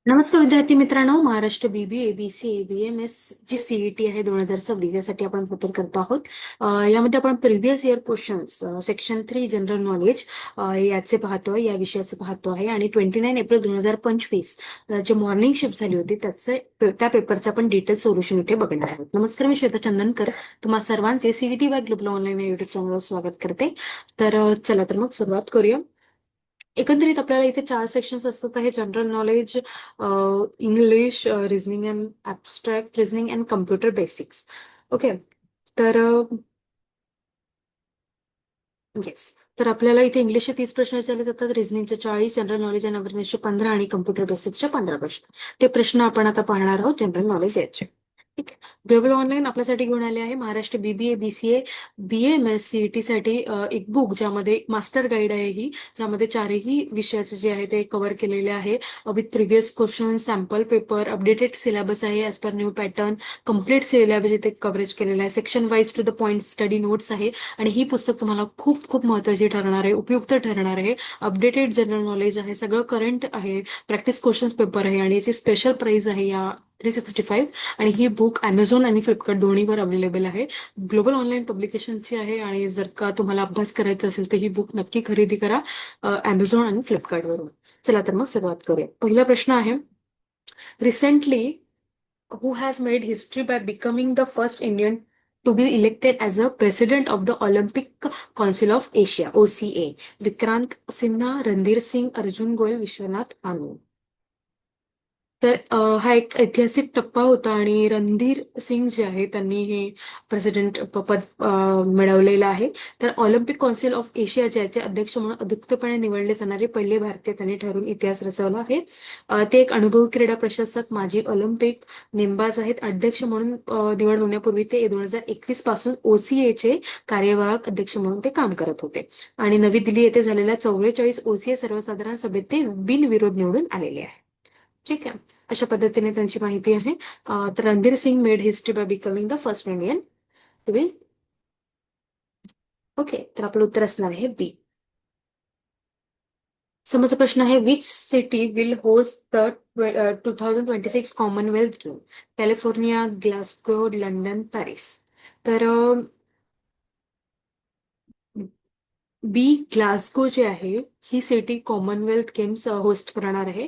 नमस्कार विद्यार्थी मित्रांनो, महाराष्ट्र बीबीए, बीसीए, बीएमएस जी सीईटी आहे 2026 यासाठी आपण प्रिपेअर करतो आहोत. यामध्ये आपण previous year questions section 3 general knowledge याचे पाहतोय, या विषयाचे पाहतो आहे आणि 29 एप्रिल 2025 जे मॉर्निंग शिफ्ट झाली होती त्या पेपरचं आपण डिटेल सोल्युशन इथे बघणार आहोत. नमस्कार, मी श्वेता चंदनकर तुम्हा सर्वांचे सीईटी बाय ग्लोबल ऑनलाईन या युट्यूब चॅनलवर स्वागत करते. तर चला तर मग सुरुवात करूया. एकंदरीत आपल्याला इथे 4 सेक्शन्स असतात. आहे general knowledge, English, reasoning and abstract reasoning and computer basics. Okay. तर येस. तर आपल्याला इथे इंग्लिशचे 30 प्रश्न विचारले जातात, रिझनिंगचे 40, जनरल नॉलेज अँड अवेअरनेसचे 15 आणि कम्प्युटर बेसिक्सचे 15 प्रश्न. ते प्रश्न आपण आता पाहणार आहोत जनरल नॉलेज याचे. ठीक आहे. ग्लोबल ऑनलाईन आपल्यासाठी घेऊन आले आहे Maharashtra BBA, BCA, BMS CET साठी एक बुक, ज्यामध्ये मास्टर गाईड आहे ही, ज्यामध्ये चारही विषयाचे जे आहे ते कव्हर केलेले आहे with previous question, sample paper, updated syllabus आहे as per new pattern, complete syllabus इथे कव्हरेज केलेला आहे, section wise to the point study notes आहे. आणि ही पुस्तक तुम्हाला खूप खूप महत्त्वाची ठरणार आहे, उपयुक्त ठरणार आहे. अपडेटेड जनरल नॉलेज आहे, सगळं करंट आहे, प्रॅक्टिस क्वेश्चन्स पेपर आहे आणि याची स्पेशल प्राइस आहे या 365. आणि ही बुक अमेझॉन आणि फ्लिपकार्ट दोन्हीवर अवेलेबल आहे. ग्लोबल ऑनलाईन पब्लिकेशनची आहे आणि जर का तुम्हाला अभ्यास करायचा असेल तर ही बुक नक्की खरेदी करा अमेझॉन आणि फ्लिपकार्टवरून. चला तर मग सुरुवात करूया. पहिला प्रश्न आहे, recently who has made history by becoming the first Indian to be elected as a president of the Olympic Council of Asia, OCA? Vikrant Sinha, Randhir Singh, Arjun Goyal, Vishwanath Anand. तर हा एक ऐतिहासिक टप्पा होता आणि रणधीर सिंग जे आहे त्यांनी हे प्रेसिडेंट पद मिळवलेलं आहे. तर ऑलिम्पिक काउन्सिल ऑफ एशिया ज्याचे अध्यक्ष म्हणून अधिकृतपणे निवडले जाणारे पहिले भारतीय त्यांनी ठरून इतिहास रचवला आहे. ते एक अनुभवी क्रीडा प्रशासक, माजी ऑलिम्पिक नेमबाज आहेत. अध्यक्ष म्हणून निवड होण्यापूर्वी ते 2021 पासून ओसीएचे कार्यवाहक अध्यक्ष म्हणून ते काम करत होते आणि नवी दिल्ली येथे झालेल्या 44 ओसीए सर्वसाधारण सभेत ते बिनविरोध निवडून आलेले आहे. ठीक आहे. अशा पद्धतीने त्यांची माहिती आहे. तर Randhir Singh made history by becoming the first Indian to be. Okay. तर आपलं उत्तर असणार आहे बी. समोरचा प्रश्न आहे, which city will host the 2026 Commonwealth game? California, Glasgow, London, Paris. तर बी ग्लासगो जे आहे ही सिटी कॉमनवेल्थ गेम्स होस्ट करणार आहे.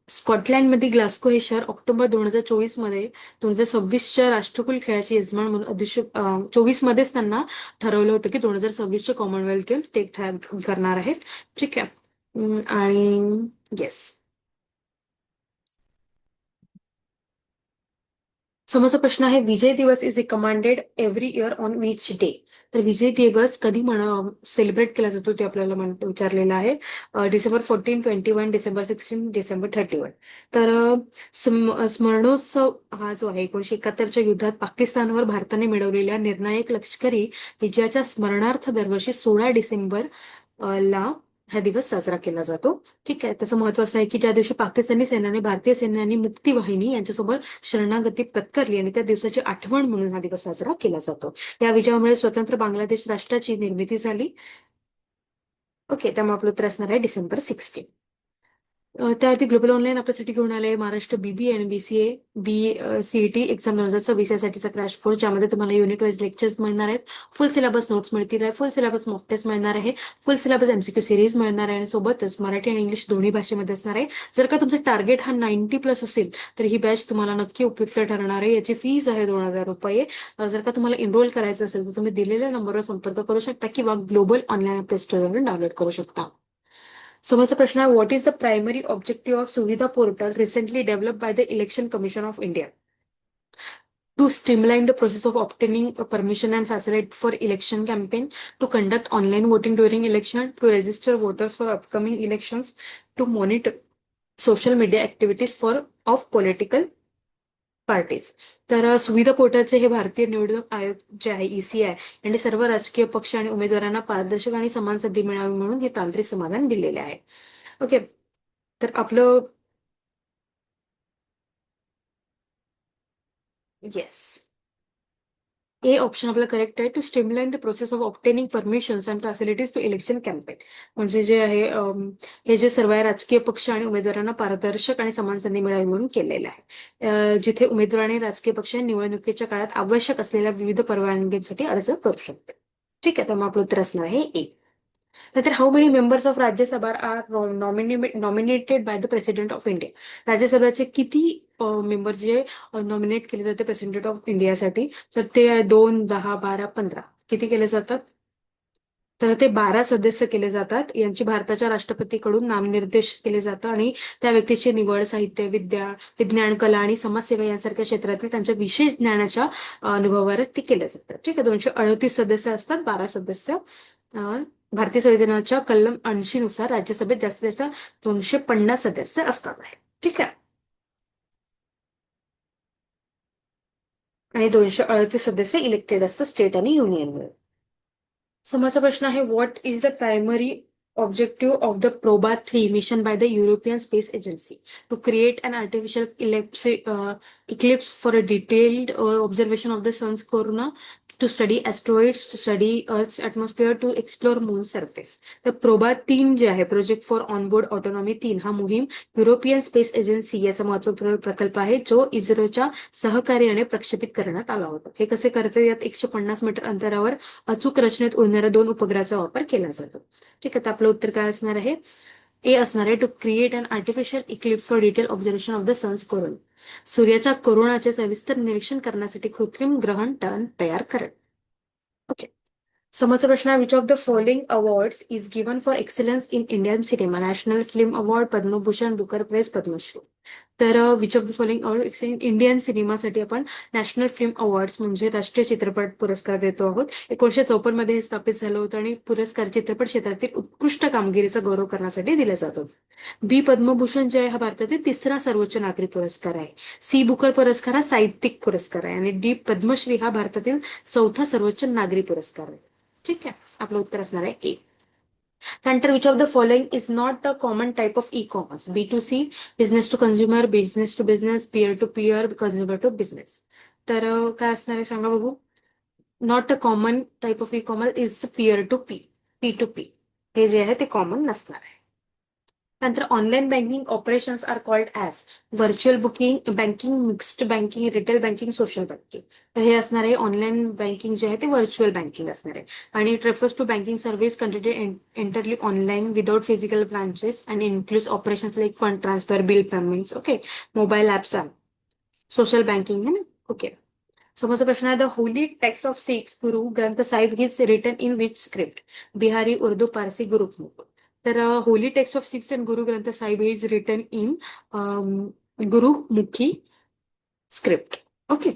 स्कॉटलँडमध्ये ग्लासगो हे शहर ऑक्टोबर 2024 मध्ये 2026च्या राष्ट्रकुल खेळाचे यजमान म्हणून 24 मध्येच त्यांना ठरवलं होतं की 2026चे कॉमनवेल्थ गेम्स ते करणार आहेत. ठीक आहे. आणि येस. समोरचा प्रश्न आहे, विजय दिवस is a commanded every year on which day? तर विजय दिवस कधी सेलिब्रेट केला जातो ते आपल्याला विचारलेलं आहे. डिसेंबर 14, 21, डिसेंबर 16, डिसेंबर 31. तर स्मरणोत्सव हा जो आहे 1971च्या युद्धात पाकिस्तानवर भारताने मिळवलेल्या निर्णायक लष्करी विजयाच्या स्मरणार्थ दरवर्षी 16 डिसेंबर ला हा दिवस साजरा केला जातो. ठीक आहे. त्याचं महत्व असं आहे की ज्या दिवशी पाकिस्तानी सैन्याने भारतीय सैन्य आणि मुक्ती वाहिनी यांच्यासोबत शरणागती पत्करली आणि त्या दिवसाची आठवण म्हणून हा दिवस साजरा केला जातो. या विजयामुळे स्वतंत्र बांगलादेश राष्ट्राची निर्मिती झाली. ओके. त्यामुळे आपलं उत्तर असणार आहे डिसेंबर 16. त्याआधी ग्लोबल ऑनलाईन आपल्यासाठी घेऊन आले महाराष्ट्र बीबी आणि बीसीए बी सीईटी एक्झाम 2026 यासाठीचा क्रॅश कोर्स, ज्यामध्ये तुम्हाला युनिट वाईज लेक्चर्स मिळणार आहेत, फुल सिलेबस नोट्स मिळतील आहे, फुल सिलेबस मॉक टेस्ट मिळणार आहे, फुल सिलेबस एमसीक्यू सिरीज मिळणार आहे आणि सोबतच मराठी आणि इंग्लिश दोन्ही भाषेमध्ये असणार आहे. जर का तुमचं टार्गेट हा 90+ असेल तर ही बॅच तुम्हाला नक्की उपयुक्त ठरणार आहे. याची फीज आहे 2000 रुपये. जर का तुम्हाला एनरोल करायचं असेल तर तुम्ही दिलेल्या नंबरवर संपर्क करू शकता किंवा ग्लोबल ऑनलाईन प्ले स्टोअरवरून डाउनलोड करू शकता. समोरचा प्रश्न आहे, what is the primary objective of Suvidha portal recently develop by the election commission of India? To streamline the process of obtaining a permission and facilitate for election campaign, to conduct online voting during election, to register voters for upcoming elections, to monitor social media activities of political parties. तर सुविधा पोर्टलचे हे भारतीय निवडणूक आयोग जे आहे ECI यांनी सर्व राजकीय पक्ष आणि उमेदवारांना पारदर्शक आणि समान संधी मिळावी म्हणून हे तांत्रिक समाधान दिलेले आहे. ओके. तर आपलं येस. ए ऑप्शन आपलं करेक्ट आहे. To streamline the process of obtaining permissions and facilities to election campaign. म्हणजे जे आहे हे जे सर्व आहे राजकीय पक्ष आणि उमेदवारांना पारदर्शक आणि समान संधी मिळावी म्हणून केलेलं आहे. जिथे उमेदवार आणि राजकीय पक्ष निवडणुकीच्या काळात आवश्यक असलेल्या विविध परवानगींसाठी अर्ज करू शकते. ठीक आहे, तर मग आपलं उत्तर असणार आहे ए. नंतर how many members of Rajya Sabha are nominated by the president of India. राज्यसभेचे किती मेंबर जे नॉमिनेट केले जाते प्रेसिडेंट ऑफ इंडियासाठी, तर ते 2, 10, 12, 15 किती केले जातात? तर ते 12 सदस्य केले जातात. यांची भारताच्या राष्ट्रपतीकडून नामनिर्देश केले जातं आणि त्या व्यक्तीची निवड साहित्य, विज्ञान, कला आणि समाजसेवा यांसारख्या क्षेत्रातील त्यांच्या विशेष ज्ञानाच्या अनुभवावर ते केले जातात. ठीक आहे, 238 सदस्य असतात, 12 सदस्य. भारतीय संविधानाच्या कलम 80 नुसार राज्यसभेत जास्तीत जास्त 250 सदस्य असतात. ठीक आहे, आणि 238 सदस्य इलेक्टेड असतात स्टेट आणि युनियन मिळून. समोरचा प्रश्न आहे, what is the primary objective of the Proba 3 mission by the European Space Agency to create an artificial eclipse for a detailed observation of the sun's corona, to study asteroids, to study Earth's atmosphere, to explore moon surface. तर PROBA 3 जे आहे, project for onboard autonomy 3, हा मोहीम European space agency याचा महत्वपूर्ण प्रकल्प आहे, जो इस्रोच्या सहकार्याने प्रक्षेपित करण्यात आला होता. हे कसे करते? यात 150 मीटर अंतरावर अचूक रचनेत उडणाऱ्या 2 उपग्रहाचा वापर केला जातो. ठीक आहे, तर आपलं उत्तर काय असणार आहे? ए असणार आहे. To create an artificial eclipse for detail observation of the sun's corona. सूर्याच्या कोरोनाचे सविस्तर निरीक्षण करण्यासाठी कृत्रिम ग्रहण तयार करेल. ओके, समोरचा प्रश्न आहे, which of the following awards is given for excellence in Indian cinema? National film award, Padma Bhushan, Booker prize, Padma Shri. तर which of the following award Indian सिनेमासाठी आपण नॅशनल फिल्म अवॉर्ड्स म्हणजे राष्ट्रीय चित्रपट पुरस्कार देतो आहोत. 1954 मध्ये हे स्थापित झालं होतं आणि पुरस्कार चित्रपट क्षेत्रातील उत्कृष्ट कामगिरीचा गौरव करण्यासाठी दिले जातो. बी पद्मभूषण जे आहे हा भारतातील 3रा सर्वोच्च नागरी पुरस्कार आहे. सी बुकर पुरस्कार हा साहित्यिक पुरस्कार आहे आणि डी पद्मश्री हा भारतातील 4था सर्वोच्च नागरी पुरस्कार आहे. ठीक आहे, आपलं उत्तर असणार आहे ए. त्यानंतर which of the following is not a common type of e commerce? B2C, business to consumer, business to business, peer to peer, consumer to business. तर काय असणार आहे सांगा बघू. Not a common type of e commerce is peer to P2P. हे जे आहे ते कॉमन नसणार आहे. नंतर online banking operations are called as virtual booking, banking, mixed banking, retail banking, social banking. तर हे असणार आहे ऑनलाईन बँकिंग जे आहे ते व्हर्च्युअल बँकिंग असणार आहे. आणि it refers to banking service conducted entirely online without physical branches and includes operations like fund transfer, bill payments. Okay, mobile apps आहे. सोशल बँकिंग है ना. ओके, समोरचा प्रश्न आहे, the holy text of Sikhs Guru Granth Sahib is written in which script? Bihari, Urdu, Parsi, Gurmukh. तर holy text of Sikhs and Guru Granth Sahib is written in Gurmukhi script. Okay,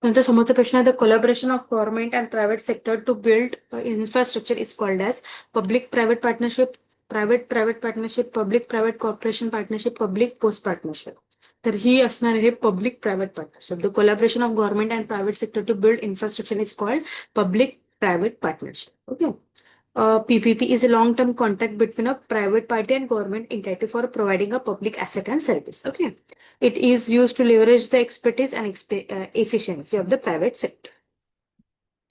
नंतर समोरचा प्रश्न आहे, the collaboration of government and private sector to build infrastructure is called as public private partnership, private partnership, public private corporation partnership, public post partnership. तर ही असणार आहे public private partnership. The collaboration of government and private sector to build infrastructure is called public private partnership. Okay, PPP is a long-term contract between a private party and government entity for providing a public asset and service. Okay, it is used to leverage the expertise and efficiency of the private sector.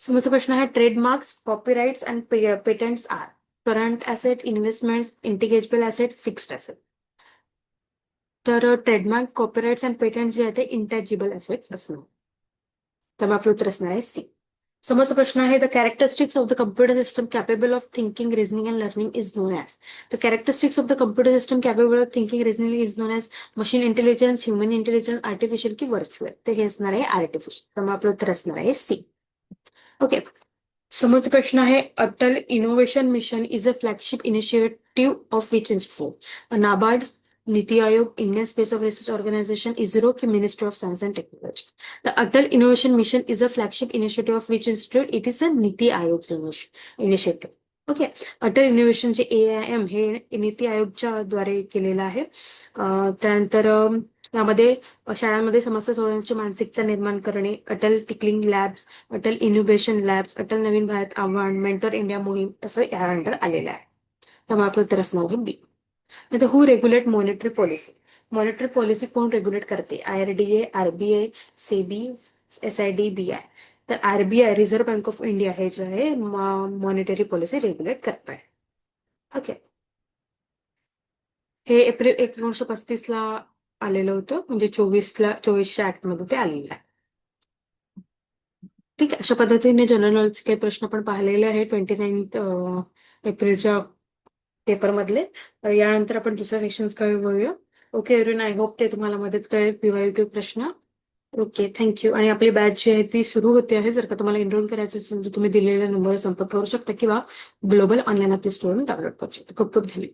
समोरचा प्रश्न आहे, trademarks, copyrights and patents are current asset, investments, intangible asset, fixed asset. तर trademark, copyrights and patents जे आहे ते इंटॅजिबल assets असणार. तर आपलं उत्तर असणार आहे सी. समोरचा प्रश्न आहे, the characteristics of the computer system capable of thinking, reasoning and learning is non as. The characteristics of the computer system capable of thinking, reasoning is non as machine intelligence, human intelligence, artificial की virtual. तर हे असणार आहे artificial. तर मग आपलं उत्तर असणार आहे सी. ओके, समोरचा प्रश्न आहे, Atal innovation mission is a flagship initiative of which institute? NABARD, NITI Aayog, Indian space of research organisation, ISRO की ministry of science and technology. The Atal innovation mission is a flagship initiative of which institute? It is a NITI Aayog initiative. Okay, Atal innovation जे AIM हे नीति आयोगच्या द्वारे केलेलं आहे. त्यानंतर यामध्ये शाळांमध्ये समस्या सोडवण्याची मानसिकता निर्माण करणे, Atal tinkering labs, Atal innovation labs, Atal नवीन भारत आव्हान, मेंटॉर इंडिया मोहीम असं या अंडर आलेलं आहे. त्यामुळे आपलं उत्तर असणार आहे बी. आता who regulate monetary policy? Monetary policy कोण रेग्युलेट करते? IRDA, RBI, SEBI, SID, BI. तर RBI reserve bank of India हे जे आहे मॉनिटरी पॉलिसी रेग्युलेट करत आहे. ओके. हे एप्रिल 1935 ला आलेलं होतं, म्हणजे 24च्या ऍक्ट मध्ये ते आलेलं आहे. ठीक आहे. अशा पद्धतीने जनरल नॉलेजचे काही प्रश्न आपण पाहिलेले आहे 29 एप्रिलच्या पेपरमधले. यानंतर आपण दुसऱ्या सेक्शन्स कडे वळूया. ओके एव्हरीवन, आय होप ते तुम्हाला मदत करेल PYQ प्रश्न. Okay, thank you. आणि आपली बॅच जी आहे ती सुरू होते आहे. जर का तुम्हाला एनरोल करायचं असेल तर तुम्ही दिलेल्या नंबरवर संपर्क करू शकता किंवा ग्लोबल ऑनलाईन आपली स्टोअर डाउनलोड करू शकता. खूप खूप धन्यवाद.